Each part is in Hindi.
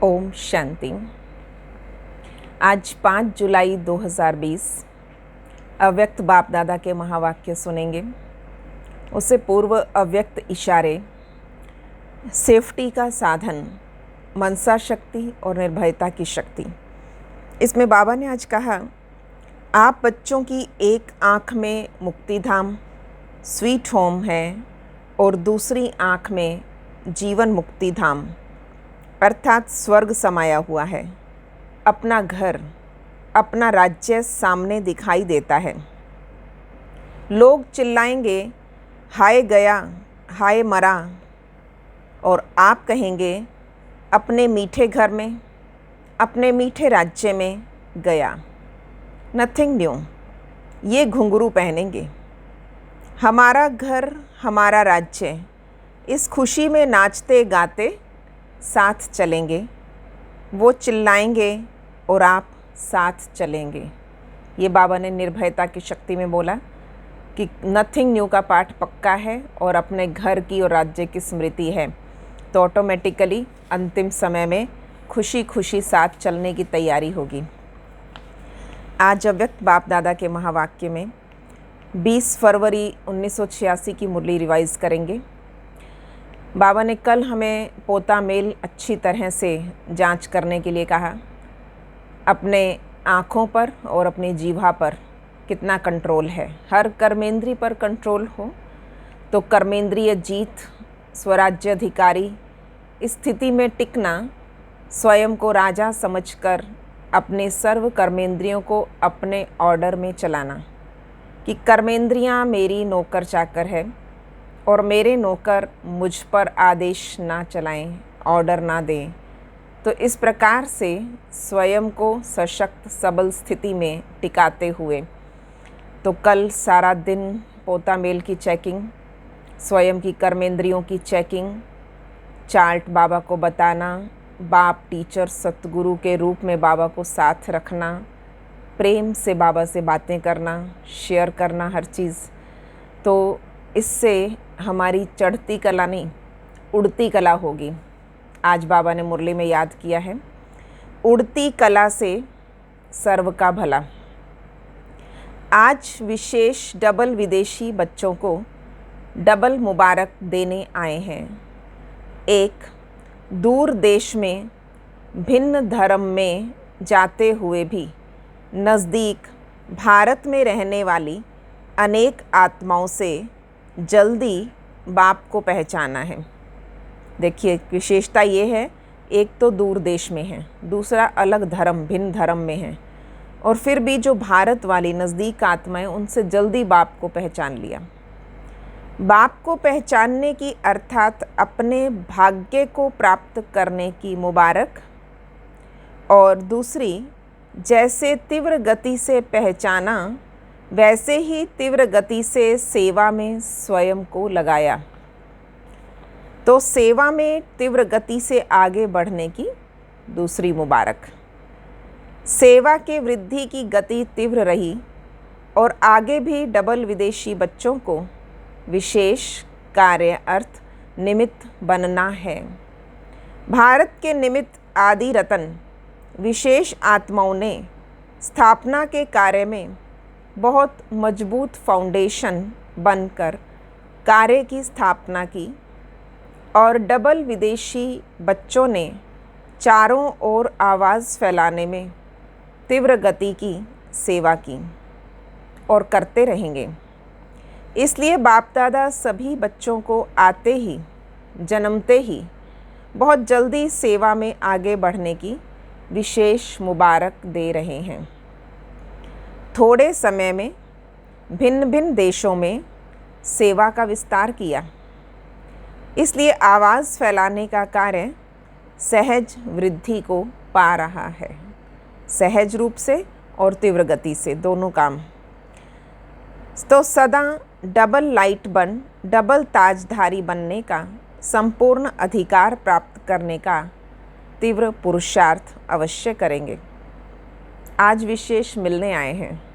ओम शांति। आज 5 जुलाई 2020 अव्यक्त बाप दादा के महावाक्य सुनेंगे। उससे पूर्व अव्यक्त इशारे, सेफ्टी का साधन, मनसा शक्ति और निर्भयता की शक्ति। इसमें बाबा ने आज कहा, आप बच्चों की एक आँख में मुक्तिधाम स्वीट होम है और दूसरी आँख में जीवन मुक्तिधाम अर्थात स्वर्ग समाया हुआ है। अपना घर, अपना राज्य सामने दिखाई देता है। लोग चिल्लाएंगे, हाय गया, हाय मरा, और आप कहेंगे अपने मीठे घर में, अपने मीठे राज्य में गया। Nothing new. ये घुंघरू पहनेंगे। हमारा घर, हमारा राज्य, इस खुशी में नाचते गाते साथ चलेंगे। वो चिल्लाएंगे और आप साथ चलेंगे। ये बाबा ने निर्भयता की शक्ति में बोला कि नथिंग न्यू का पाठ पक्का है और अपने घर की और राज्य की स्मृति है, तो ऑटोमेटिकली अंतिम समय में खुशी खुशी साथ चलने की तैयारी होगी। आज अव्यक्त बाप दादा के महावाक्य में 20 फरवरी 1986 की मुरली रिवाइज़ करेंगे। बाबा ने कल हमें पोता मेल अच्छी तरह से जांच करने के लिए कहा। अपने आँखों पर और अपनी जीभा पर कितना कंट्रोल है। हर कर्मेंद्री पर कंट्रोल हो तो कर्मेंद्रीय जीत, स्वराज्य अधिकारी स्थिति में टिकना, स्वयं को राजा समझकर अपने सर्व कर्मेंद्रियों को अपने ऑर्डर में चलाना कि कर्मेंद्रियाँ मेरी नौकर चाकर है और मेरे नौकर मुझ पर आदेश ना चलाएं, ऑर्डर ना दें। तो इस प्रकार से स्वयं को सशक्त सबल स्थिति में टिकाते हुए तो कल सारा दिन पोता मेल की चेकिंग, स्वयं की कर्मेंद्रियों की चेकिंग, चार्ट बाबा को बताना, बाप टीचर सतगुरु के रूप में बाबा को साथ रखना, प्रेम से बाबा से बातें करना, शेयर करना हर चीज़। तो इससे हमारी चढ़ती कला नहीं, उड़ती कला होगी। आज बाबा ने मुरली में याद किया है, उड़ती कला से सर्व का भला। आज विशेष डबल विदेशी बच्चों को डबल मुबारक देने आए हैं। एक, दूर देश में भिन्न धर्म में जाते हुए भी नज़दीक भारत में रहने वाली अनेक आत्माओं से जल्दी बाप को पहचाना है। देखिए, विशेषता ये है, एक तो दूर देश में है, दूसरा अलग धर्म, भिन्न धर्म में है, और फिर भी जो भारत वाली नज़दीक आत्माएं, उनसे जल्दी बाप को पहचान लिया। बाप को पहचानने की अर्थात अपने भाग्य को प्राप्त करने की मुबारक, और दूसरी, जैसे तीव्र गति से पहचाना वैसे ही तीव्र गति से सेवा में स्वयं को लगाया। तो सेवा में तीव्र गति से आगे बढ़ने की दूसरी मुबारक। सेवा के वृद्धि की गति तीव्र रही और आगे भी डबल विदेशी बच्चों को विशेष कार्य अर्थ निमित्त बनना है। भारत के निमित्त आदि रतन विशेष आत्माओं ने स्थापना के कार्य में बहुत मजबूत फाउंडेशन बनकर कार्य की स्थापना की, और डबल विदेशी बच्चों ने चारों ओर आवाज़ फैलाने में तीव्र गति की सेवा की और करते रहेंगे। इसलिए बाप दादा सभी बच्चों को आते ही, जन्मते ही बहुत जल्दी सेवा में आगे बढ़ने की विशेष मुबारक दे रहे हैं। थोड़े समय में भिन्न भिन्न देशों में सेवा का विस्तार किया, इसलिए आवाज़ फैलाने का कार्य सहज वृद्धि को पा रहा है, सहज रूप से और तीव्र गति से, दोनों काम। तो सदा डबल लाइट बन डबल ताजधारी बनने का संपूर्ण अधिकार प्राप्त करने का तीव्र पुरुषार्थ अवश्य करेंगे। आज विशेष मिलने आए हैं।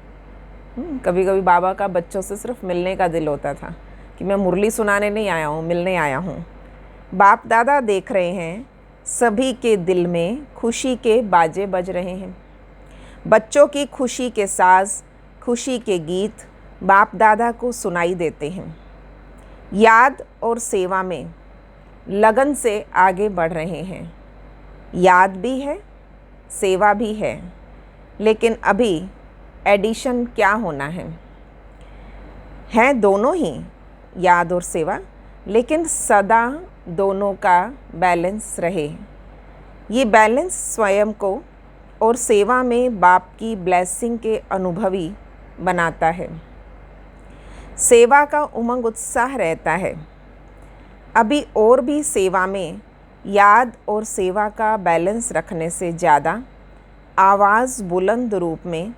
कभी कभी बाबा का बच्चों से सिर्फ मिलने का दिल होता था कि मैं मुरली सुनाने नहीं आया हूँ, मिलने आया हूँ। बाप दादा देख रहे हैं सभी के दिल में खुशी के बाजे बज रहे हैं। बच्चों की खुशी के साज, खुशी के गीत बाप दादा को सुनाई देते हैं। याद और सेवा में लगन से आगे बढ़ रहे हैं। याद भी है, सेवा भी है, लेकिन अभी एडिशन क्या होना है दोनों ही, याद और सेवा, लेकिन सदा दोनों का बैलेंस रहे। ये बैलेंस स्वयं को और सेवा में बाप की ब्लेसिंग के अनुभवी बनाता है। सेवा का उमंग उत्साह रहता है। अभी और भी सेवा में याद और सेवा का बैलेंस रखने से ज़्यादा आवाज़ बुलंद रूप में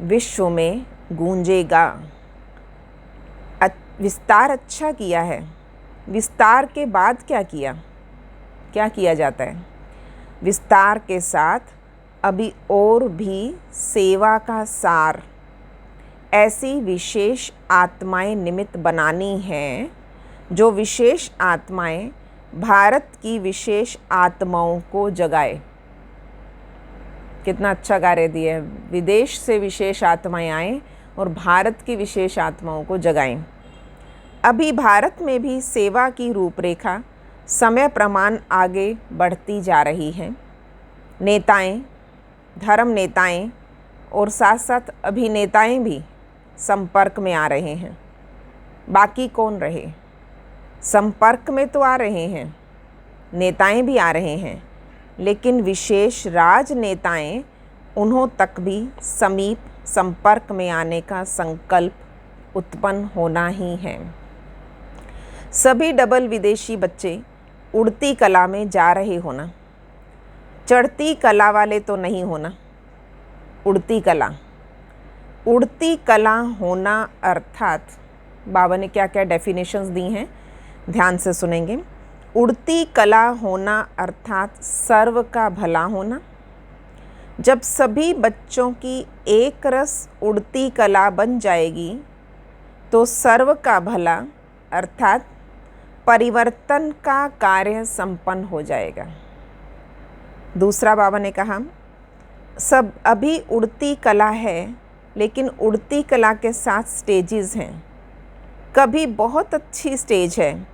विश्व में गूंजेगा। विस्तार अच्छा किया है। विस्तार के बाद क्या किया जाता है? विस्तार के साथ अभी और भी सेवा का सार, ऐसी विशेष आत्माएं निमित्त बनानी हैं जो विशेष आत्माएं भारत की विशेष आत्माओं को जगाए। कितना अच्छा कार्य दिया है। विदेश से विशेष आत्माएं आएँ और भारत की विशेष आत्माओं को जगाएं। अभी भारत में भी सेवा की रूपरेखा समय प्रमाण आगे बढ़ती जा रही है। नेताएं, धर्म नेताएं और साथ साथ अभिनेताएं भी संपर्क में आ रहे हैं। बाकी कौन रहे? संपर्क में तो आ रहे हैं, नेताएं भी आ रहे हैं, लेकिन विशेष राजनेताएं, उन्हों तक भी समीप संपर्क में आने का संकल्प उत्पन्न होना ही है। सभी डबल विदेशी बच्चे उड़ती कला में जा रहे होना। चढ़ती कला वाले तो नहीं होना। उड़ती कला होना अर्थात बाबा ने क्या क्या डेफिनेशंस दी हैं, ध्यान से सुनेंगे। उड़ती कला होना अर्थात सर्व का भला होना। जब सभी बच्चों की एक रस उड़ती कला बन जाएगी तो सर्व का भला अर्थात परिवर्तन का कार्य संपन्न हो जाएगा। दूसरा बाबा ने कहा, सब अभी उड़ती कला है, लेकिन उड़ती कला के साथ स्टेजेस हैं। कभी बहुत अच्छी स्टेज है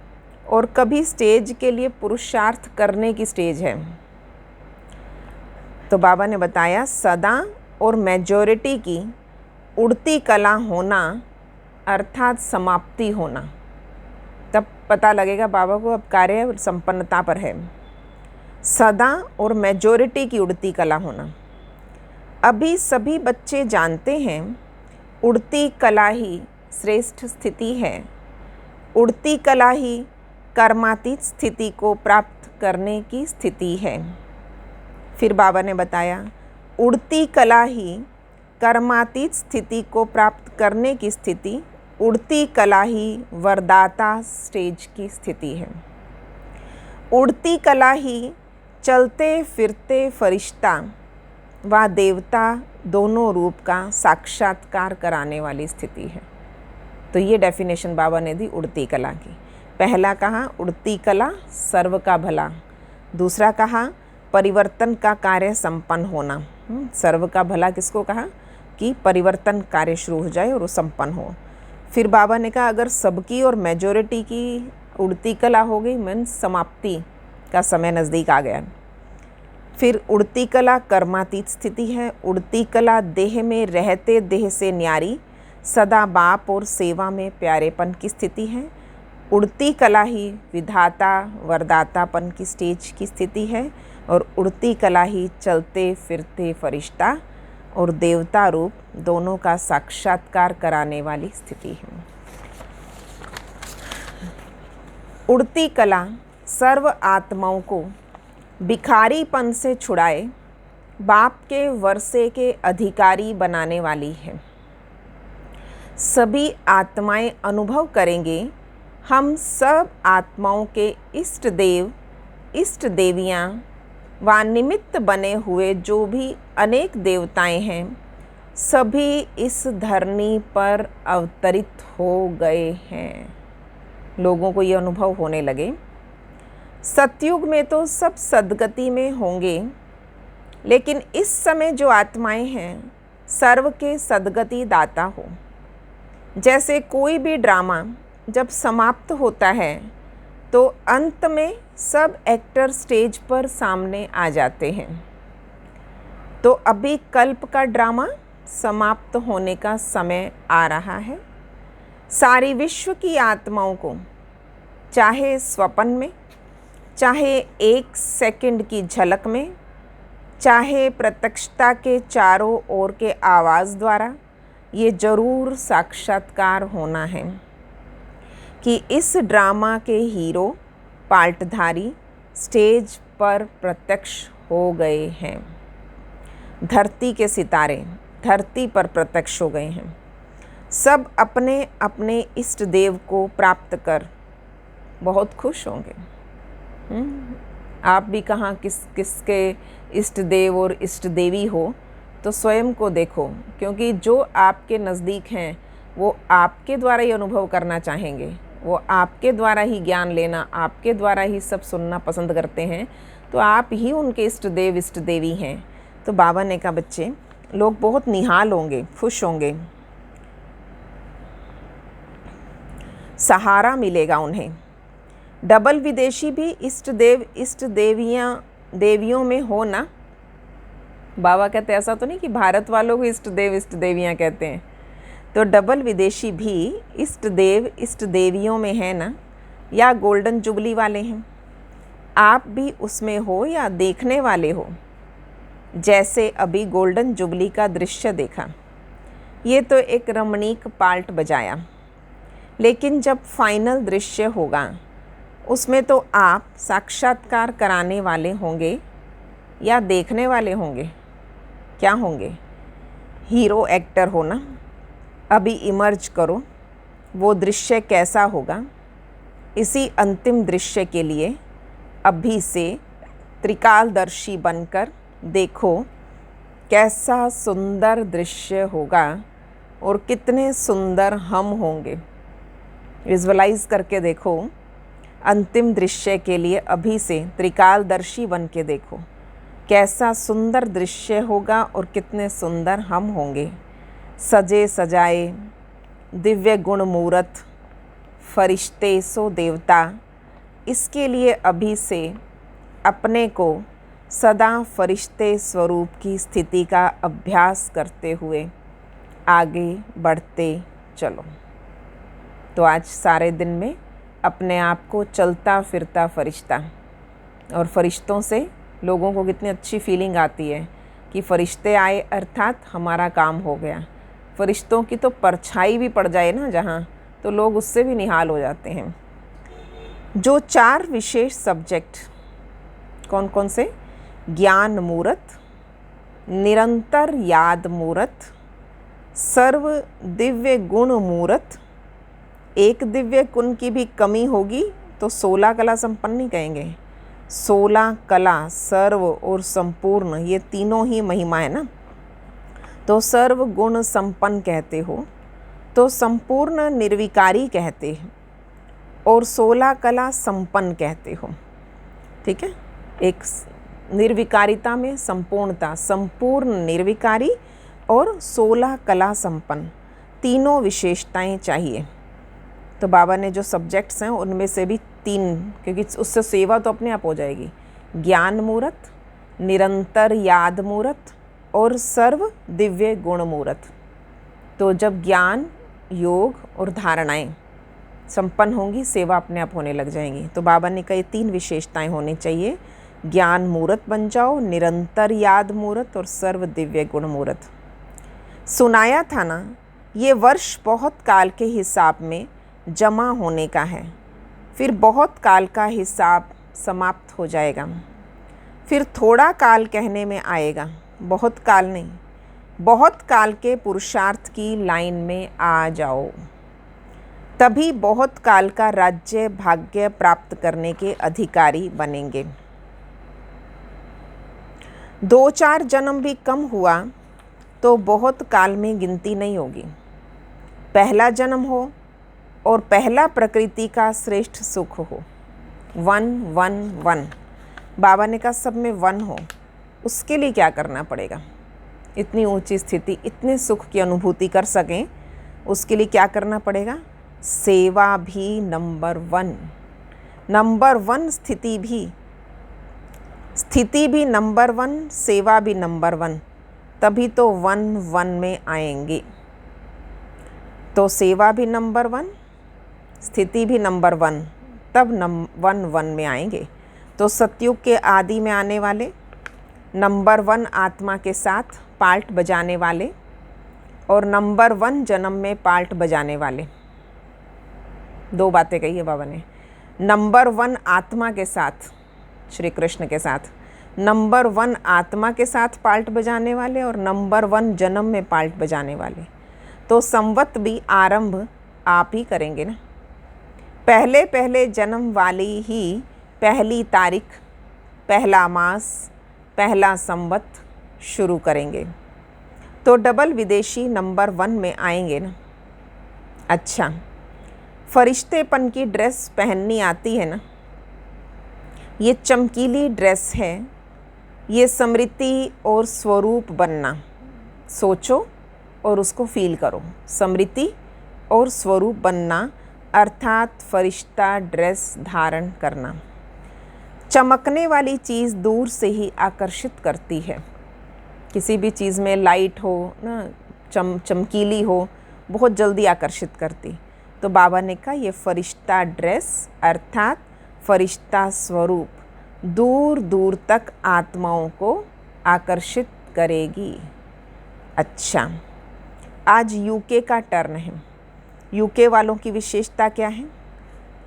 और कभी स्टेज के लिए पुरुषार्थ करने की स्टेज है। तो बाबा ने बताया सदा और मेजॉरिटी की उड़ती कला होना अर्थात समाप्ति होना। तब पता लगेगा बाबा को अब कार्य संपन्नता पर है। सदा और मेजॉरिटी की उड़ती कला होना। अभी सभी बच्चे जानते हैं उड़ती कला ही श्रेष्ठ स्थिति है। उड़ती कला ही कर्मातीत स्थिति को प्राप्त करने की स्थिति है। फिर बाबा ने बताया उड़ती कला ही कर्मातीत स्थिति को प्राप्त करने की स्थिति, उड़ती कला ही वरदाता स्टेज की स्थिति है। उड़ती कला ही चलते फिरते फरिश्ता व देवता दोनों रूप का साक्षात्कार कराने वाली स्थिति है। तो ये डेफिनेशन बाबा ने दी उड़ती कला की। पहला कहा उड़ती कला सर्व का भला। दूसरा कहा परिवर्तन का कार्य संपन्न होना। सर्व का भला किसको कहा? कि परिवर्तन कार्य शुरू हो जाए और वो संपन्न हो। फिर बाबा ने कहा अगर सबकी और मेजॉरिटी की उड़ती कला हो गई, मीन्स समाप्ति का समय नज़दीक आ गया। फिर उड़ती कला कर्मातीत स्थिति है। उड़ती कला देह में रहते देह से न्यारी, सदा बाप और सेवा में प्यारेपन की स्थिति है। उड़ती कला ही विधाता वरदातापन की स्टेज की स्थिति है। और उड़ती कला ही चलते फिरते फरिश्ता और देवता रूप दोनों का साक्षात्कार कराने वाली स्थिति है। उड़ती कला सर्व आत्माओं को भिखारीपन से छुड़ाए बाप के वर्षे के अधिकारी बनाने वाली है। सभी आत्माएं अनुभव करेंगे हम सब आत्माओं के इष्ट देव इष्ट देवियाँ व निमित्त बने हुए जो भी अनेक देवताएं हैं, सभी इस धरनी पर अवतरित हो गए हैं। लोगों को ये अनुभव होने लगे सतयुग में तो सब सद्गति में होंगे, लेकिन इस समय जो आत्माएं हैं सर्व के सद्गति दाता हो। जैसे कोई भी ड्रामा जब समाप्त होता है तो अंत में सब एक्टर स्टेज पर सामने आ जाते हैं। तो अभी कल्प का ड्रामा समाप्त होने का समय आ रहा है। सारी विश्व की आत्माओं को चाहे स्वप्न में, चाहे 1 सेकंड की झलक में, चाहे प्रत्यक्षता के चारों ओर के आवाज़ द्वारा ये जरूर साक्षात्कार होना है कि इस ड्रामा के हीरो पार्टधारी स्टेज पर प्रत्यक्ष हो गए हैं। धरती के सितारे धरती पर प्रत्यक्ष हो गए हैं। सब अपने अपने इष्ट देव को प्राप्त कर बहुत खुश होंगे। आप भी कहाँ किसके इष्ट देव और इष्ट देवी हो तो स्वयं को देखो, क्योंकि जो आपके नज़दीक हैं वो आपके द्वारा ही अनुभव करना चाहेंगे, वो आपके द्वारा ही ज्ञान लेना, आपके द्वारा ही सब सुनना पसंद करते हैं। तो आप ही उनके इष्ट देव इष्ट देवी हैं। तो बाबा ने कहा बच्चे लोग बहुत निहाल होंगे, खुश होंगे, सहारा मिलेगा उन्हें। डबल विदेशी भी इष्ट देव इष्ट देवियों में हो ना। बाबा कहते हैं ऐसा तो नहीं कि भारत वालों को इष्ट देव इष्ट देवियाँ कहते हैं। तो डबल विदेशी भी इष्ट देव इष्ट देवियों में है ना, या गोल्डन जुबली वाले हैं। आप भी उसमें हो या देखने वाले हो। जैसे अभी गोल्डन जुबली का दृश्य देखा, ये तो एक रमणीक पार्ट बजाया, लेकिन जब फाइनल दृश्य होगा उसमें तो आप साक्षात्कार कराने वाले होंगे या देखने वाले होंगे? क्या होंगे? हीरो एक्टर हो ना। अभी इमर्ज करो, वो दृश्य कैसा होगा। इसी अंतिम दृश्य के लिए अभी से त्रिकालदर्शी बनकर देखो कैसा सुंदर दृश्य होगा और कितने सुंदर हम होंगे। विजुअलाइज करके देखो। अंतिम दृश्य के लिए अभी से त्रिकालदर्शी बन के देखो कैसा सुंदर दृश्य होगा और कितने सुंदर हम होंगे। सजे सजाए दिव्य गुण मूरत फरिश्ते सो देवता। इसके लिए अभी से अपने को सदा फरिश्ते स्वरूप की स्थिति का अभ्यास करते हुए आगे बढ़ते चलो। तो आज सारे दिन में अपने आप को चलता फिरता फरिश्ता, और फरिश्तों से लोगों को कितनी अच्छी फीलिंग आती है कि फरिश्ते आए अर्थात हमारा काम हो गया। फरिश्तों की तो परछाई भी पड़ जाए ना जहाँ, तो लोग उससे भी निहाल हो जाते हैं। जो 4 विशेष सब्जेक्ट कौन कौन से? ज्ञान मूरत, निरंतर याद मूरत, सर्व दिव्य गुण मूरत। एक दिव्य गुण की भी कमी होगी तो 16 कला संपन्न नहीं कहेंगे। 16 कला सर्व और संपूर्ण, ये तीनों ही महिमा है ना। तो सर्व गुण संपन्न कहते हो तो संपूर्ण निर्विकारी कहते हैं, और 16 कला संपन्न कहते हो। ठीक है, एक निर्विकारिता में संपूर्णता, संपूर्ण निर्विकारी और 16 कला संपन्न, तीनों विशेषताएं चाहिए। तो बाबा ने जो सब्जेक्ट्स हैं उनमें से भी 3, क्योंकि उससे सेवा तो अपने आप हो जाएगी। ज्ञान मूरत, निरंतर याद मूरत और सर्व दिव्य गुण मूरत। तो जब ज्ञान, योग और धारणाएं संपन्न होंगी, सेवा अपने आप होने लग जाएंगी। तो बाबा ने कहा ये 3 विशेषताएं होनी चाहिए। ज्ञान मूरत बन जाओ, निरंतर याद मूरत और सर्व दिव्य गुण मूरत। सुनाया था ना, ये वर्ष बहुत काल के हिसाब में जमा होने का है, फिर बहुत काल का हिसाब समाप्त हो जाएगा, फिर थोड़ा काल कहने में आएगा, बहुत काल नहीं। बहुत काल के पुरुषार्थ की लाइन में आ जाओ, तभी बहुत काल का राज्य भाग्य प्राप्त करने के अधिकारी बनेंगे। 2-4 जन्म भी कम हुआ तो बहुत काल में गिनती नहीं होगी। पहला जन्म हो और पहला प्रकृति का श्रेष्ठ सुख हो, 1 1 1। बाबा ने कहा सब में 1 हो, उसके लिए क्या करना पड़ेगा? इतनी ऊंची स्थिति, इतने सुख की अनुभूति कर सकें, उसके लिए क्या करना पड़ेगा? सेवा भी नंबर 1, नंबर 1 स्थिति भी नंबर 1, सेवा भी नंबर 1, तभी तो 1 1 में आएंगे। तो सेवा भी नंबर 1, स्थिति भी नंबर 1, तब 1 1 में आएंगे। तो सतयुग के आदि में आने वाले नंबर 1 आत्मा के साथ पार्ट बजाने वाले और नंबर 1 जन्म में पार्ट बजाने वाले, 2 बातें कही है बाबा ने। नंबर 1 आत्मा के साथ, श्री कृष्ण के साथ, नंबर 1 आत्मा के साथ पार्ट बजाने वाले और नंबर 1 जन्म में पार्ट बजाने वाले। तो संवत भी आरंभ आप ही करेंगे ना। पहले पहले जन्म वाली ही पहली तारीख, पहला मास, पहला संवत शुरू करेंगे। तो डबल विदेशी नंबर 1 में आएंगे ना। अच्छा, फरिश्तेपन की ड्रेस पहननी आती है ना? ये चमकीली ड्रेस है, ये स्मृति और स्वरूप बनना। सोचो और उसको फील करो। स्मृति और स्वरूप बनना अर्थात फरिश्ता ड्रेस धारण करना। चमकने वाली चीज़ दूर से ही आकर्षित करती है। किसी भी चीज़ में लाइट हो ना, चमकीली हो, बहुत जल्दी आकर्षित करती। तो बाबा ने कहा ये फरिश्ता ड्रेस अर्थात फरिश्ता स्वरूप दूर दूर तक आत्माओं को आकर्षित करेगी। अच्छा, आज यूके का टर्न है। यूके वालों की विशेषता क्या है?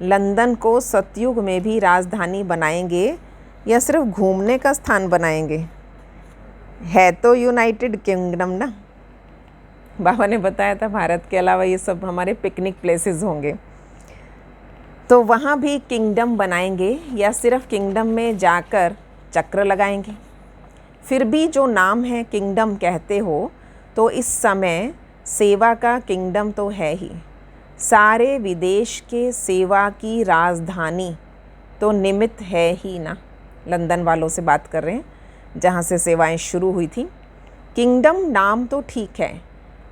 लंदन को सतयुग में भी राजधानी बनाएंगे या सिर्फ घूमने का स्थान बनाएंगे? है तो यूनाइटेड किंगडम ना। बाबा ने बताया था भारत के अलावा ये सब हमारे पिकनिक प्लेसेस होंगे। तो वहाँ भी किंगडम बनाएंगे या सिर्फ किंगडम में जाकर चक्र लगाएंगे? फिर भी जो नाम है किंगडम कहते हो, तो इस समय सेवा का किंगडम तो है ही। सारे विदेश के सेवा की राजधानी तो निमित्त है ही ना। लंदन वालों से बात कर रहे हैं, जहाँ से सेवाएं शुरू हुई थी। किंगडम नाम तो ठीक है,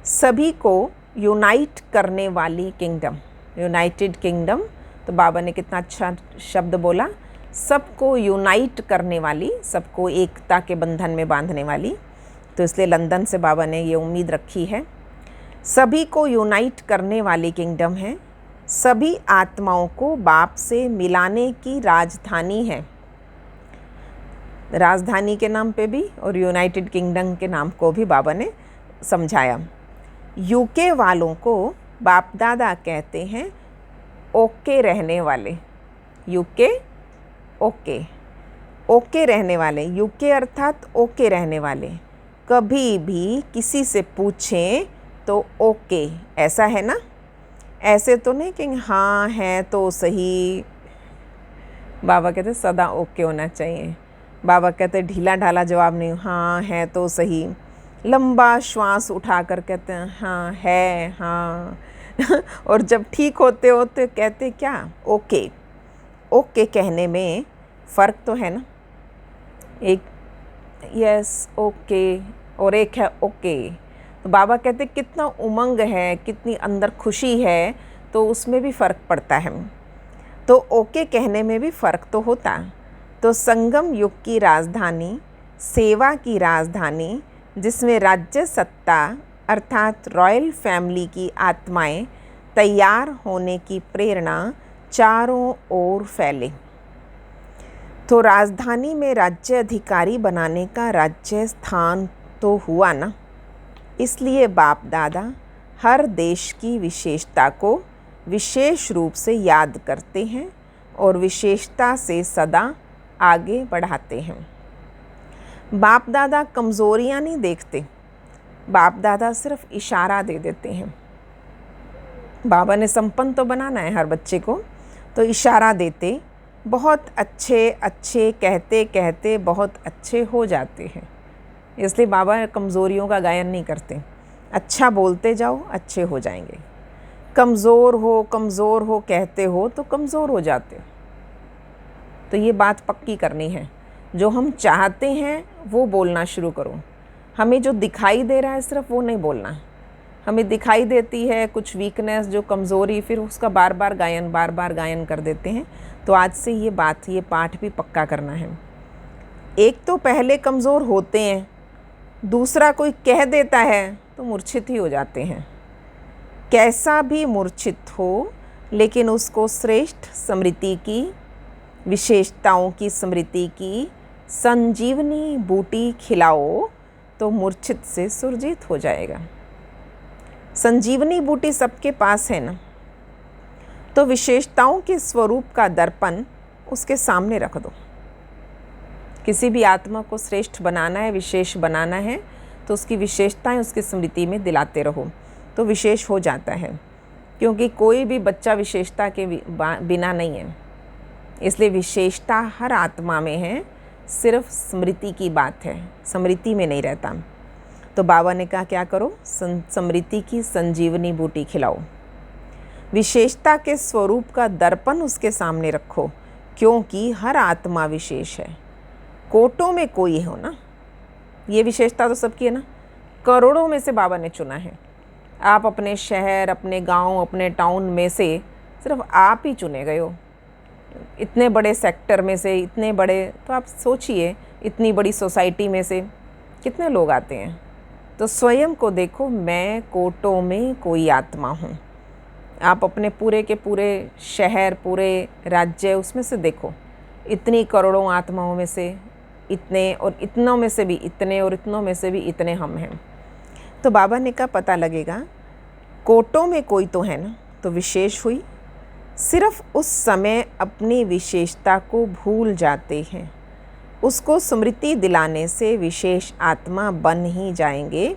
सभी को यूनाइट करने वाली किंगडम, यूनाइटेड किंगडम। तो बाबा ने कितना अच्छा शब्द बोला, सबको यूनाइट करने वाली, सबको एकता के बंधन में बांधने वाली। तो इसलिए लंदन से बाबा ने ये उम्मीद रखी है। सभी को यूनाइट करने वाली किंगडम है, सभी आत्माओं को बाप से मिलाने की राजधानी है। राजधानी के नाम पे भी और यूनाइटेड किंगडम के नाम को भी बाबा ने समझाया। यूके वालों को बाप दादा कहते हैं ओके रहने वाले। यूके ओके, ओके रहने वाले, यूके अर्थात ओके रहने वाले। कभी भी किसी से पूछें तो ओके, ऐसा है ना। ऐसे तो नहीं कि हाँ है तो सही। बाबा कहते सदा ओके होना चाहिए। बाबा कहते ढीला ढाला जवाब नहीं, हाँ है तो सही। लंबा श्वास उठा कर कहते हैं हाँ है, हाँ और जब ठीक होते हो तो कहते क्या? ओके। ओके कहने में फ़र्क तो है ना। एक यस ओके और एक है ओके। तो बाबा कहते कितना उमंग है, कितनी अंदर खुशी है, तो उसमें भी फ़र्क पड़ता है। तो ओके कहने में भी फ़र्क तो होता। तो संगम युग की राजधानी, सेवा की राजधानी, जिसमें राज्य सत्ता अर्थात रॉयल फैमिली की आत्माएं तैयार होने की प्रेरणा चारों ओर फैले। तो राजधानी में राज्य अधिकारी बनाने का राज्य स्थान तो हुआ ना। इसलिए बाप दादा हर देश की विशेषता को विशेष रूप से याद करते हैं और विशेषता से सदा आगे बढ़ाते हैं। बाप दादा कमज़ोरियाँ नहीं देखते, बाप दादा सिर्फ इशारा दे देते हैं। बाबा ने संपन्न तो बनाना है हर बच्चे को, तो इशारा देते बहुत अच्छे अच्छे कहते कहते बहुत अच्छे हो जाते हैं। इसलिए बाबा कमज़ोरियों का गायन नहीं करते, अच्छा बोलते जाओ अच्छे हो जाएंगे। कमज़ोर हो कहते हो तो कमज़ोर हो जाते हो। तो ये बात पक्की करनी है, जो हम चाहते हैं वो बोलना शुरू करो। हमें जो दिखाई दे रहा है सिर्फ वो नहीं बोलना। हमें दिखाई देती है कुछ वीकनेस, जो कमज़ोरी, फिर उसका बार बार गायन कर देते हैं। तो आज से ये पाठ भी पक्का करना है। एक तो पहले कमज़ोर होते हैं, दूसरा कोई कह देता है तो मूर्छित ही हो जाते हैं। कैसा भी मूर्छित हो, लेकिन उसको श्रेष्ठ स्मृति की, विशेषताओं की स्मृति की संजीवनी बूटी खिलाओ तो मूर्छित से सुरजीत हो जाएगा। संजीवनी बूटी सबके पास है ना, तो विशेषताओं के स्वरूप का दर्पण उसके सामने रख दो। किसी भी आत्मा को श्रेष्ठ बनाना है, विशेष बनाना है, तो उसकी विशेषताएं उसकी स्मृति में दिलाते रहो तो विशेष हो जाता है। क्योंकि कोई भी बच्चा विशेषता के बिना नहीं है, इसलिए विशेषता हर आत्मा में है, सिर्फ स्मृति की बात है, स्मृति में नहीं रहता। तो बाबा ने कहा क्या करो, स्मृति की संजीवनी बूटी खिलाओ, विशेषता के स्वरूप का दर्पण उसके सामने रखो, क्योंकि हर आत्मा विशेष है। कोटों में कोई हो ना, ये विशेषता तो सबकी है ना, करोड़ों में से बाबा ने चुना है। आप अपने शहर, अपने गांव, अपने टाउन में से सिर्फ आप ही चुने गए हो। इतने बड़े सेक्टर में से, इतने बड़े, तो आप सोचिए इतनी बड़ी सोसाइटी में से कितने लोग आते हैं। तो स्वयं को देखो, मैं कोटों में कोई आत्मा हूँ। आप अपने पूरे के पूरे शहर, पूरे राज्य, उसमें से देखो, इतनी करोड़ों आत्माओं में से इतने, और इतनों में से भी इतने, और इतनों में से भी इतने हम हैं। तो बाबा ने कहा पता लगेगा, कोटों में कोई तो है ना, तो विशेष हुई। सिर्फ उस समय अपनी विशेषता को भूल जाते हैं, उसको स्मृति दिलाने से विशेष आत्मा बन ही जाएंगे।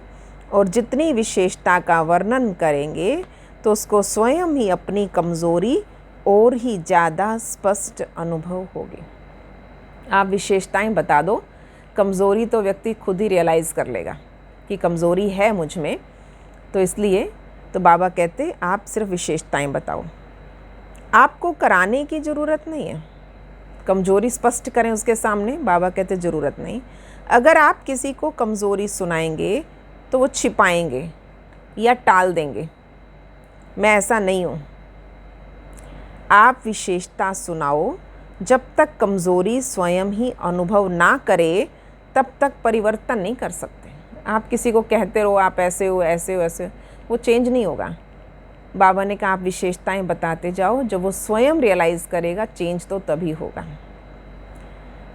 और जितनी विशेषता का वर्णन करेंगे तो उसको स्वयं ही अपनी कमज़ोरी और ही ज़्यादा स्पष्ट अनुभव होगी। आप विशेषताएं बता दो, कमज़ोरी तो व्यक्ति खुद ही रियलाइज़ कर लेगा कि कमज़ोरी है मुझ में। तो इसलिए तो बाबा कहते आप सिर्फ विशेषताएं बताओ, आपको कराने की ज़रूरत नहीं है। कमज़ोरी स्पष्ट करें उसके सामने, बाबा कहते ज़रूरत नहीं। अगर आप किसी को कमज़ोरी सुनाएंगे तो वो छिपाएंगे या टाल देंगे, मैं ऐसा नहीं हूँ। आप विशेषता सुनाओ, जब तक कमज़ोरी स्वयं ही अनुभव ना करे तब तक परिवर्तन नहीं कर सकते। आप किसी को कहते रहो आप ऐसे हो, ऐसे हो, ऐसे हो, वो चेंज नहीं होगा। बाबा ने कहा आप विशेषताएं बताते जाओ, जब वो स्वयं रियलाइज़ करेगा चेंज तो तभी होगा।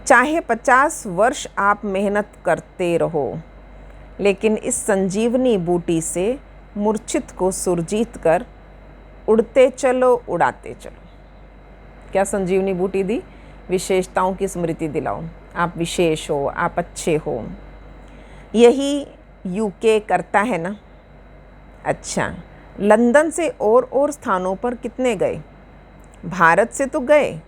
चाहे 50 वर्ष आप मेहनत करते रहो, लेकिन इस संजीवनी बूटी से मूर्छित को सुरजीत कर उड़ते चलो, उड़ाते चलो। क्या संजीवनी बूटी दी? विशेषताओं की स्मृति दिलाओ, आप विशेष हो, आप अच्छे हो। यही यूके करता है ना। अच्छा, लंदन से और स्थानों पर कितने गए? भारत से तो गए,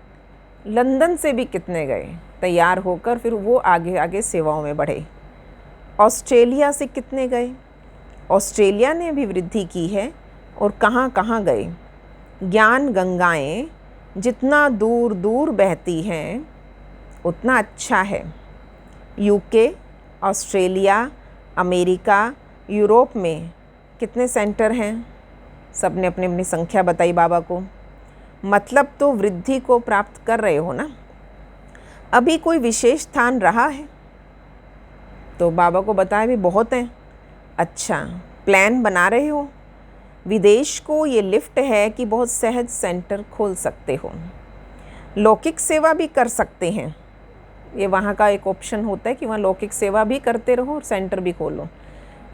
लंदन से भी कितने गए तैयार होकर, फिर वो आगे आगे सेवाओं में बढ़े। ऑस्ट्रेलिया से कितने गए? ऑस्ट्रेलिया ने भी वृद्धि की है, और कहाँ कहाँ गए। ज्ञान गंगाएं जितना दूर दूर बहती हैं उतना अच्छा है। यूके, ऑस्ट्रेलिया, अमेरिका, यूरोप में कितने सेंटर हैं? सब ने अपनी अपनी संख्या बताई बाबा को। मतलब तो वृद्धि को प्राप्त कर रहे हो ना। अभी कोई विशेष स्थान रहा है? तो बाबा को बताया भी बहुत हैं। अच्छा, प्लान बना रहे हो? विदेश को ये लिफ्ट है कि बहुत सहज सेंटर खोल सकते हो। लौकिक सेवा भी कर सकते हैं, ये वहाँ का एक ऑप्शन होता है कि वहाँ लौकिक सेवा भी करते रहो और सेंटर भी खोलो।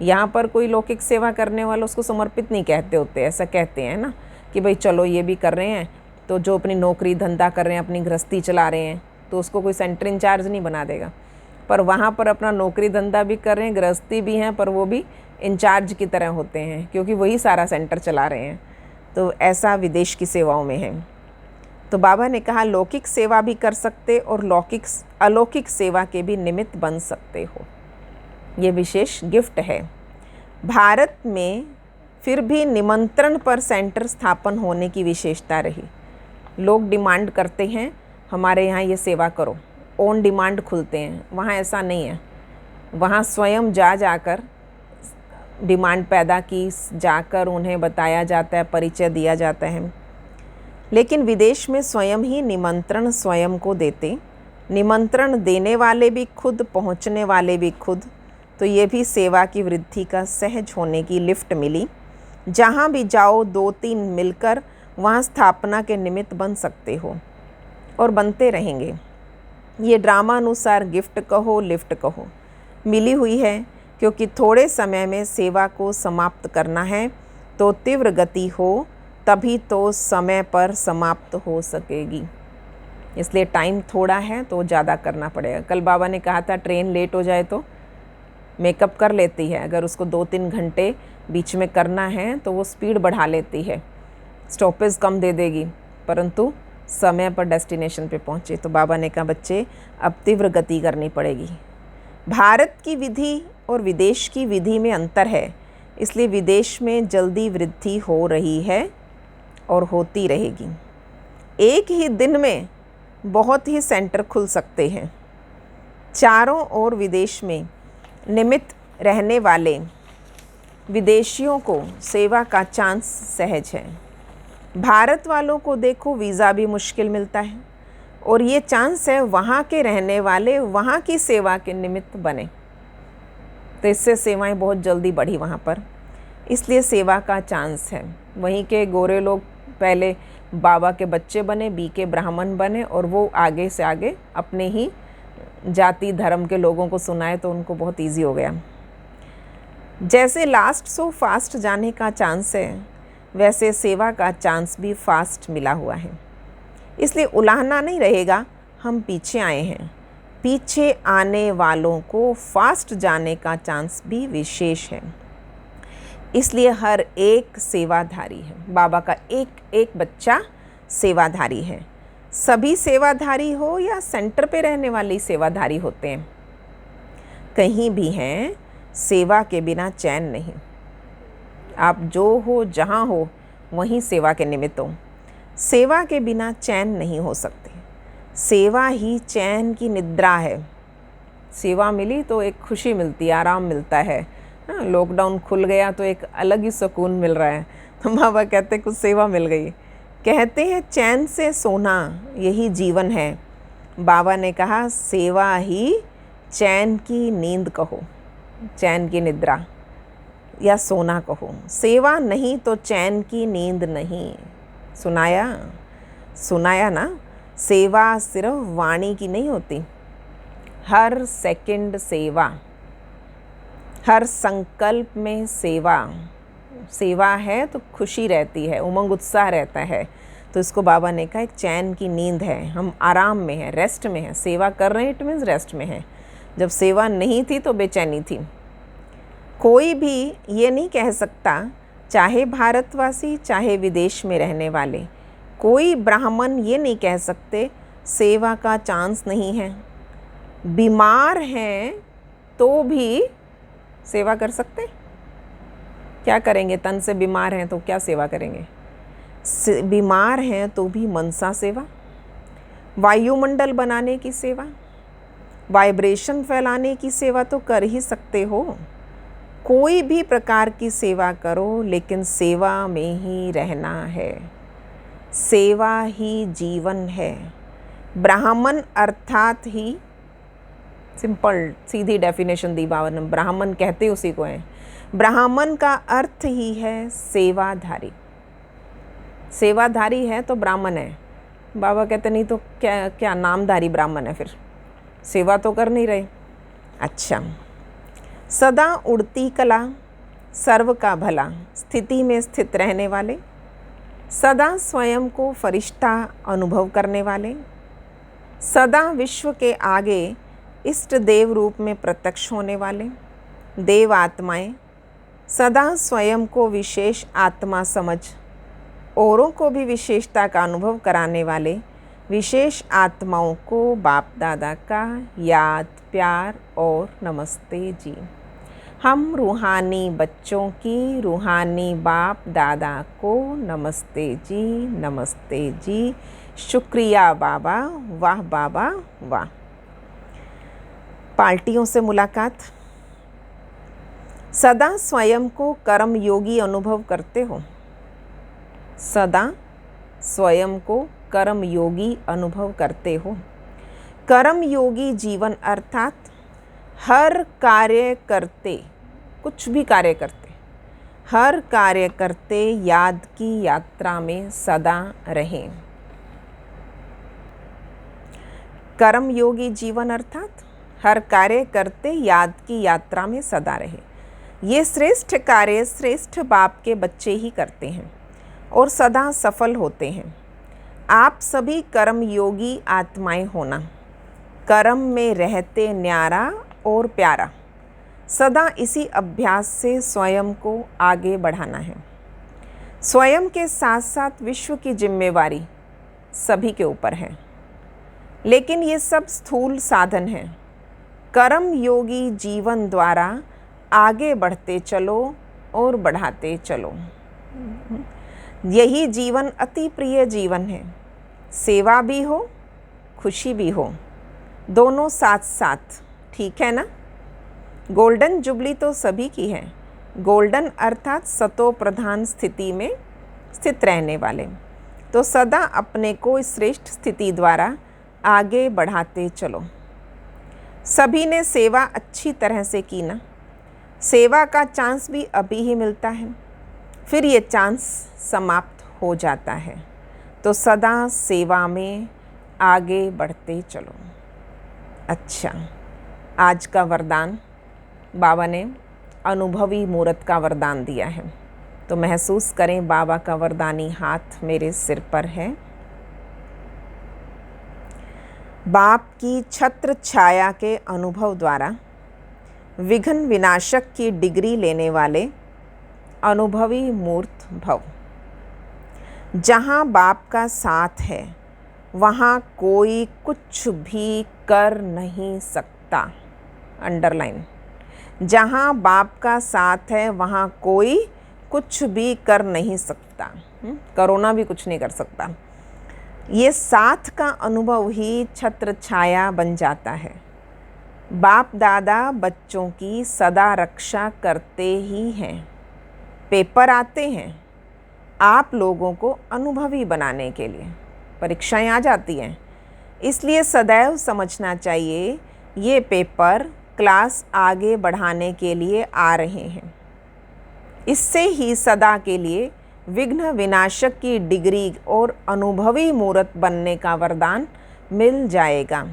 यहाँ पर कोई लौकिक सेवा करने वाला उसको समर्पित नहीं कहते होते, ऐसा कहते हैं ना कि भाई चलो ये भी कर रहे हैं, तो जो अपनी नौकरी धंधा कर रहे हैं, अपनी गृहस्थी चला रहे हैं, तो उसको कोई सेंटर इंचार्ज नहीं बना देगा। पर वहाँ पर अपना नौकरी धंधा भी कर रहे हैं, गृहस्थी भी हैं, पर वो भी इंचार्ज की तरह होते हैं, क्योंकि वही सारा सेंटर चला रहे हैं। तो ऐसा विदेश की सेवाओं में है। तो बाबा ने कहा लौकिक सेवा भी कर सकते और अलौकिक सेवा के भी निमित्त बन सकते हो। ये विशेष गिफ्ट है। भारत में फिर भी निमंत्रण पर सेंटर स्थापन होने की विशेषता रही। लोग डिमांड करते हैं हमारे यहाँ ये सेवा करो, ऑन डिमांड खुलते हैं। वहाँ ऐसा नहीं है, वहाँ स्वयं जाकर डिमांड पैदा की जाकर उन्हें बताया जाता है, परिचय दिया जाता है। लेकिन विदेश में स्वयं ही निमंत्रण स्वयं को देते, निमंत्रण देने वाले भी खुद, पहुँचने वाले भी खुद। तो ये भी सेवा की वृद्धि का सहज होने की लिफ्ट मिली। जहाँ भी जाओ 2-3 मिलकर वहाँ स्थापना के निमित्त बन सकते हो और बनते रहेंगे। ये ड्रामा अनुसार गिफ्ट कहो, लिफ्ट कहो, मिली हुई है, क्योंकि थोड़े समय में सेवा को समाप्त करना है तो तीव्र गति हो, तभी तो समय पर समाप्त हो सकेगी। इसलिए टाइम थोड़ा है तो ज़्यादा करना पड़ेगा। कल बाबा ने कहा था ट्रेन लेट हो जाए तो मेकअप कर लेती है, अगर उसको 2-3 घंटे बीच में करना है तो वो स्पीड बढ़ा लेती है, स्टॉपेज कम दे देगी, परंतु समय पर डेस्टिनेशन पे पहुँचे। तो बाबा ने कहा बच्चे अब तीव्र गति करनी पड़ेगी। भारत की विधि और विदेश की विधि में अंतर है, इसलिए विदेश में जल्दी वृद्धि हो रही है और होती रहेगी। एक ही दिन में बहुत ही सेंटर खुल सकते हैं। चारों ओर विदेश में निमित्त रहने वाले विदेशियों को सेवा का चांस सहज है। भारत वालों को देखो वीज़ा भी मुश्किल मिलता है, और ये चांस है वहाँ के रहने वाले वहाँ की सेवा के निमित्त बने, तो इससे सेवाएं बहुत जल्दी बढ़ी वहाँ पर, इसलिए सेवा का चांस है। वहीं के गोरे लोग पहले बाबा के बच्चे बने, बीके ब्राह्मण बने, और वो आगे से आगे अपने ही जाति धर्म के लोगों को सुनाए तो उनको बहुत इजी हो गया। जैसे लास्ट सो फास्ट जाने का चांस है, वैसे सेवा का चांस भी फास्ट मिला हुआ है। इसलिए उलाहना नहीं रहेगा, हम पीछे आए हैं। पीछे आने वालों को फास्ट जाने का चांस भी विशेष है। इसलिए हर एक सेवाधारी है। बाबा का एक एक बच्चा सेवाधारी है। सभी सेवाधारी हो या सेंटर पे रहने वाले सेवाधारी होते हैं, कहीं भी हैं, सेवा के बिना चैन नहीं। आप जो हो, जहाँ हो, वहीं सेवा के निमित्त हो। सेवा के बिना चैन नहीं हो सकते। सेवा ही चैन की निद्रा है। सेवा मिली तो एक खुशी मिलती है, आराम मिलता है। लॉकडाउन खुल गया तो एक अलग ही सुकून मिल रहा है। तो बाबा कहते कुछ सेवा मिल गई। कहते हैं चैन से सोना यही जीवन है। बाबा ने कहा सेवा ही चैन की नींद कहो, चैन की निद्रा या सोना कहो। सेवा नहीं तो चैन की नींद नहीं। सुनाया ना। सेवा सिर्फ वाणी की नहीं होती, हर सेकंड सेवा, हर संकल्प में सेवा। सेवा है तो खुशी रहती है, उमंग उत्साह रहता है। तो इसको बाबा ने कहा एक चैन की नींद है, हम आराम में हैं, रेस्ट में हैं। सेवा कर रहे हैं इट मीन्स रेस्ट में हैं। जब सेवा नहीं थी तो बेचैनी थी। कोई भी ये नहीं कह सकता, चाहे भारतवासी चाहे विदेश में रहने वाले, कोई ब्राह्मण ये नहीं कह सकते सेवा का चांस नहीं है। बीमार हैं तो भी सेवा कर सकते। क्या करेंगे, तन से बीमार हैं तो क्या सेवा करेंगे। बीमार हैं तो भी मनसा सेवा, वायुमंडल बनाने की सेवा, वाइब्रेशन फैलाने की सेवा तो कर ही सकते हो। कोई भी प्रकार की सेवा करो, लेकिन सेवा में ही रहना है। सेवा ही जीवन है। ब्राह्मण अर्थात ही, सिंपल सीधी डेफिनेशन दी बाबा ने, ब्राह्मण कहते उसी को है। ब्राह्मण का अर्थ ही है सेवाधारी। सेवाधारी है तो ब्राह्मण है। बाबा कहते नहीं तो क्या नामधारी ब्राह्मण है, फिर सेवा तो कर नहीं रहे। अच्छा, सदा उड़ती कला, सर्व का भला, स्थिति में स्थित रहने वाले, सदा स्वयं को फरिश्ता अनुभव करने वाले, सदा विश्व के आगे इष्ट देव रूप में प्रत्यक्ष होने वाले, देव आत्माएं, सदा स्वयं को विशेष आत्मा समझ औरों को भी विशेषता का अनुभव कराने वाले विशेष आत्माओं को बाप दादा का याद, प्यार और नमस्ते जी। हम रूहानी बच्चों की रूहानी बाप दादा को नमस्ते जी, नमस्ते जी। शुक्रिया बाबा, वाह बाबा वाह। पार्टियों से मुलाकात। सदा स्वयं को कर्म योगी अनुभव करते हो। सदा स्वयं को कर्म योगी अनुभव करते हो। कर्म योगी जीवन अर्थात हर कार्य करते, कुछ भी कार्य करते, हर कार्य करते याद की यात्रा में सदा रहें। कर्म योगी जीवन अर्थात हर कार्य करते याद की यात्रा में सदा रहे। ये श्रेष्ठ कार्य श्रेष्ठ बाप के बच्चे ही करते हैं और सदा सफल होते हैं। आप सभी कर्म योगी आत्माएं होना, कर्म में रहते न्यारा और प्यारा। सदा इसी अभ्यास से स्वयं को आगे बढ़ाना है। स्वयं के साथ साथ विश्व की जिम्मेवारी सभी के ऊपर है, लेकिन ये सब स्थूल साधन हैं। कर्म योगी जीवन द्वारा आगे बढ़ते चलो और बढ़ाते चलो। यही जीवन अति प्रिय जीवन है। सेवा भी हो, खुशी भी हो, दोनों साथ साथ, ठीक है ना। गोल्डन जुबली तो सभी की है। गोल्डन अर्थात सतो प्रधान स्थिति में स्थित रहने वाले। तो सदा अपने को इस श्रेष्ठ स्थिति द्वारा आगे बढ़ाते चलो। सभी ने सेवा अच्छी तरह से की ना। सेवा का चांस भी अभी ही मिलता है, फिर ये चांस समाप्त हो जाता है। तो सदा सेवा में आगे बढ़ते चलो। अच्छा, आज का वरदान बाबा ने अनुभवी मूर्त का वरदान दिया है, तो महसूस करें बाबा का वरदानी हाथ मेरे सिर पर है। बाप की छत्र छाया के अनुभव द्वारा विघ्न विनाशक की डिग्री लेने वाले अनुभवी मूर्त भव। जहाँ बाप का साथ है वहाँ कोई कुछ भी कर नहीं सकता। अंडरलाइन। जहाँ बाप का साथ है वहाँ कोई कुछ भी कर नहीं सकता। कोरोना भी कुछ नहीं कर सकता। ये साथ का अनुभव ही छत्र छाया बन जाता है। बाप दादा बच्चों की सदा रक्षा करते ही हैं। पेपर आते हैं आप लोगों को अनुभवी बनाने के लिए, परीक्षाएं आ जाती हैं, इसलिए सदैव समझना चाहिए ये पेपर क्लास आगे बढ़ाने के लिए आ रहे हैं। इससे ही सदा के लिए विघ्न विनाशक की डिग्री और अनुभवी मूर्त बनने का वरदान मिल जाएगा।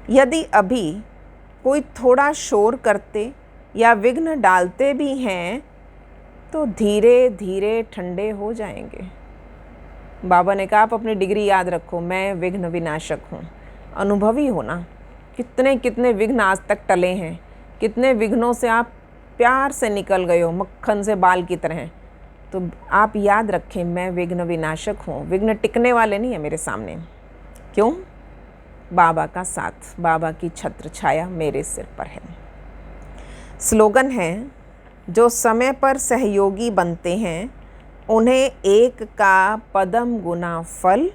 यदि अभी कोई थोड़ा शोर करते या विघ्न डालते भी हैं तो धीरे धीरे ठंडे हो जाएंगे। बाबा ने कहा आप अपनी डिग्री याद रखो, मैं विघ्न विनाशक हूँ। अनुभवी होना। कितने कितने विघ्न आज तक टले हैं, कितने विघ्नों से आप प्यार से निकल गए हो, मक्खन से बाल की तरह। तो आप याद रखें मैं विघ्न विनाशक हूँ। विघ्न टिकने वाले नहीं है मेरे सामने। क्यों? बाबा का साथ, बाबा की छत्र छाया मेरे सिर पर है। स्लोगन है, जो समय पर सहयोगी बनते हैं उन्हें एक का पदम गुना फल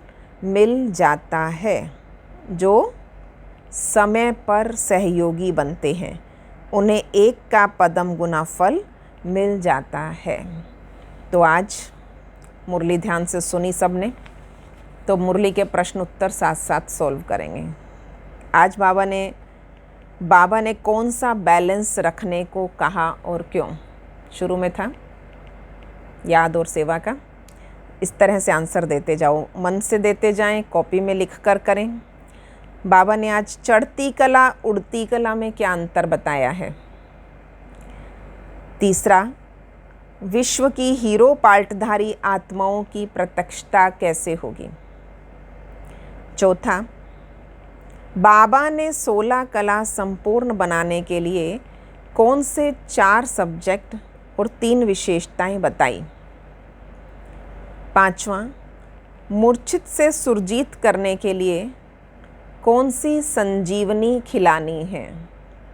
मिल जाता है। जो समय पर सहयोगी बनते हैं उन्हें एक का पदम गुना फल मिल जाता है। तो आज मुरली ध्यान से सुनी सबने, तो मुरली के प्रश्न उत्तर साथ साथ सॉल्व करेंगे। आज बाबा ने कौन सा बैलेंस रखने को कहा और क्यों? शुरू में था याद और सेवा का। इस तरह से आंसर देते जाओ, मन से देते जाएं, कॉपी में लिख कर करें। बाबा ने आज चढ़ती कला उड़ती कला में क्या अंतर बताया है। तीसरा, विश्व की हीरो पार्टधारी आत्माओं की प्रत्यक्षता कैसे होगी। चौथा, बाबा ने 16 कला संपूर्ण बनाने के लिए कौन से 4 सब्जेक्ट और 3 विशेषताएं बताई। पांचवा, मूर्छित से सुरजीत करने के लिए कौन सी संजीवनी खिलानी है।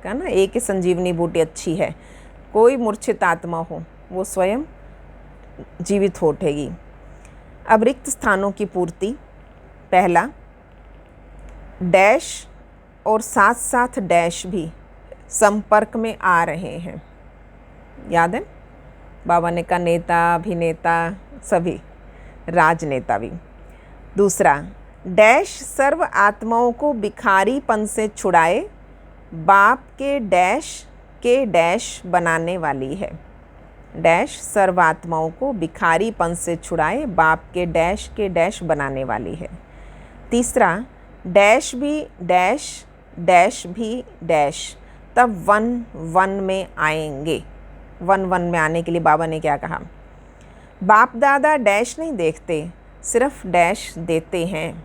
क्या ना, एक ही संजीवनी बूटी अच्छी है। कोई मूर्छित आत्मा हो वो स्वयं जीवित हो उठेगी। अब रिक्त स्थानों की पूर्ति, पहला, डैश और साथ साथ डैश भी संपर्क में आ रहे हैं। याद है, बाबा ने कहा नेता, अभिनेता, सभी राजनेता भी। दूसरा, डैश सर्व आत्माओं को भिखारीपन से छुड़ाए बाप के डैश बनाने वाली है। डैश सर्व आत्माओं को भिखारीपन से छुड़ाए बाप के डैश बनाने वाली है। तीसरा, डैश भी डैश भी डैश तब 1-1 में आएंगे। 1-1 में आने के लिए बाबा ने क्या कहा? बाप दादा डैश नहीं देखते, सिर्फ डैश देते हैं।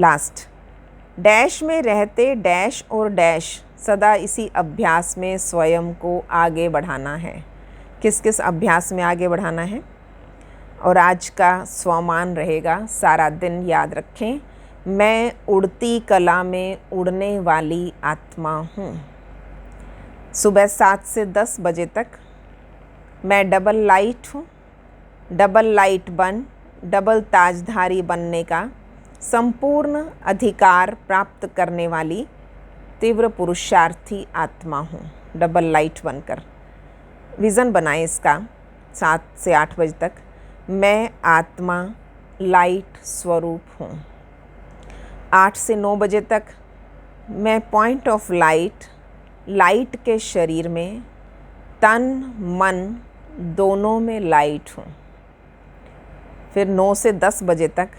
लास्ट, डैश में रहते डैश और डैश सदा इसी अभ्यास में स्वयं को आगे बढ़ाना है। किस किस अभ्यास में आगे बढ़ाना है? और आज का स्वमान रहेगा सारा दिन, याद रखें, मैं उड़ती कला में उड़ने वाली आत्मा हूँ। सुबह 7 से 10 बजे तक मैं डबल लाइट हूँ। डबल लाइट बन डबल ताजधारी बनने का संपूर्ण अधिकार प्राप्त करने वाली तीव्र पुरुषार्थी आत्मा हूँ। डबल लाइट बनकर विज़न बनाएं इसका 7 से 8 बजे तक, मैं आत्मा लाइट स्वरूप हूँ। 8 से 9 बजे तक मैं पॉइंट ऑफ लाइट के शरीर में तन मन दोनों में लाइट हूँ। फिर 9 से 10 बजे तक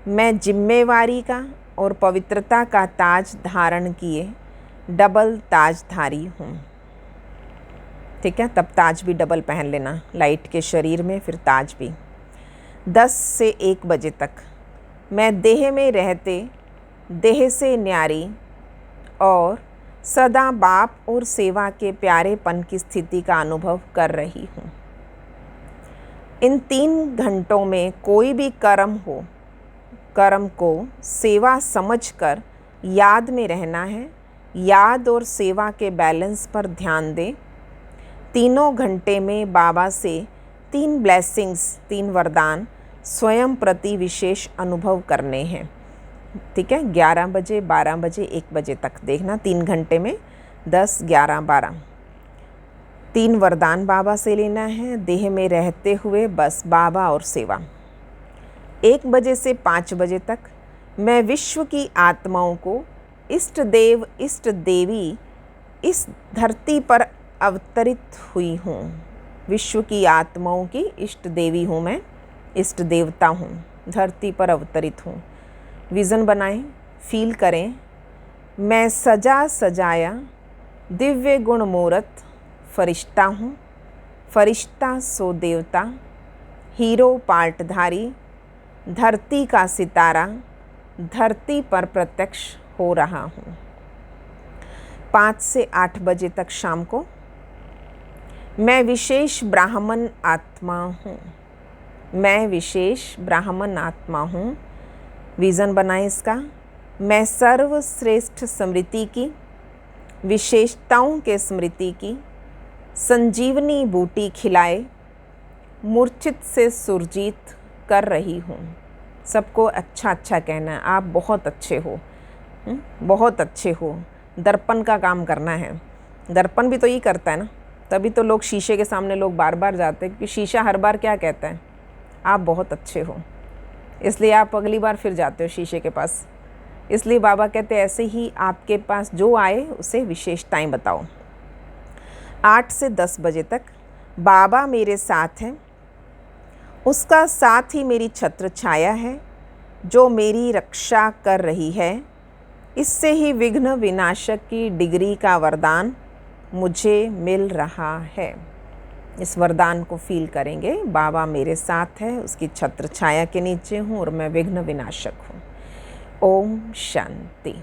मैं जिम्मेवारी का और पवित्रता का ताज धारण किए डबल ताजधारी हूँ। ठीक है, तब ताज भी डबल पहन लेना, लाइट के शरीर में फिर ताज भी। 10 से 1 बजे तक मैं देह में रहते देह से न्यारी और सदा बाप और सेवा के प्यारेपन की स्थिति का अनुभव कर रही हूँ। इन 3 घंटों में कोई भी कर्म हो, कर्म को सेवा समझकर याद में रहना है। याद और सेवा के बैलेंस पर ध्यान दें। तीनों घंटे में बाबा से 3 ब्लेसिंग्स, 3 वरदान स्वयं प्रति विशेष अनुभव करने हैं। ठीक है, 11 बजे, 12 बजे, 1 बजे तक देखना। 3 घंटे में 10, 11, 12 3 वरदान बाबा से लेना है, देह में रहते हुए बस बाबा और सेवा। 1 बजे से 5 बजे तक मैं विश्व की आत्माओं को इष्ट देव इष्ट देवी इस धरती पर अवतरित हुई हूँ। विश्व की आत्माओं की इष्ट देवी हूँ मैं, इष्ट देवता हूँ, धरती पर अवतरित हूँ। विज़न बनाएं, फील करें, मैं सजा सजाया दिव्य गुण मूर्त फरिश्ता हूँ। फरिश्ता सो देवता, हीरो पार्टधारी, धरती का सितारा, धरती पर प्रत्यक्ष हो रहा हूँ। 5 से 8 बजे तक शाम को मैं विशेष ब्राह्मण आत्मा हूँ। मैं विशेष ब्राह्मण आत्मा हूँ। विज़न बनाएं इसका, मैं सर्वश्रेष्ठ स्मृति की, विशेषताओं के स्मृति की संजीवनी बूटी खिलाए मूर्छित से सुरजीत कर रही हूँ। सबको अच्छा अच्छा कहना है, आप बहुत अच्छे हो, बहुत अच्छे हो। दर्पण का काम करना है। दर्पण भी तो ये करता है ना, तभी तो लोग शीशे के सामने लोग बार बार जाते हैं, क्योंकि शीशा हर बार क्या कहता है, आप बहुत अच्छे हो, इसलिए आप अगली बार फिर जाते हो शीशे के पास। इसलिए बाबा कहते हैं ऐसे ही आपके पास जो आए उसे विशेषताएं बताओ। 8 से 10 बजे तक बाबा मेरे साथ हैं, उसका साथ ही मेरी छत्र छाया है जो मेरी रक्षा कर रही है। इससे ही विघ्न विनाशक की डिग्री का वरदान मुझे मिल रहा है। इस वरदान को फील करेंगे, बाबा मेरे साथ है, उसकी छत्र छाया के नीचे हूँ और मैं विघ्न विनाशक हूँ। ओम शांति।